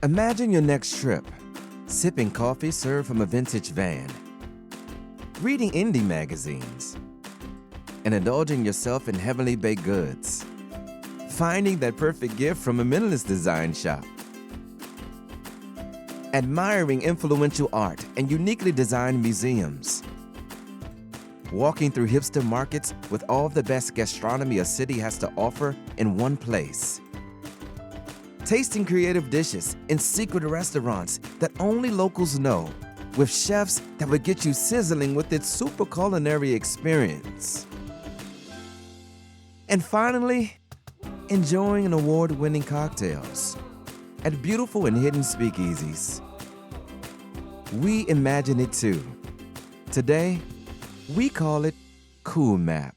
Imagine your next trip, sipping coffee served from a vintage van, reading indie magazines, and indulging yourself in heavenly baked goods, finding that perfect gift from a minimalist design shop, admiring influential art and uniquely designed museums, walking through hipster markets with all the best gastronomy a city has to offer in one place, tasting creative dishes in secret restaurants that only locals know, with chefs that would get you sizzling with its super culinary experience. And finally, enjoying award-winning cocktails at beautiful and hidden speakeasies. We imagine it too. Today, we call it Coolmapp.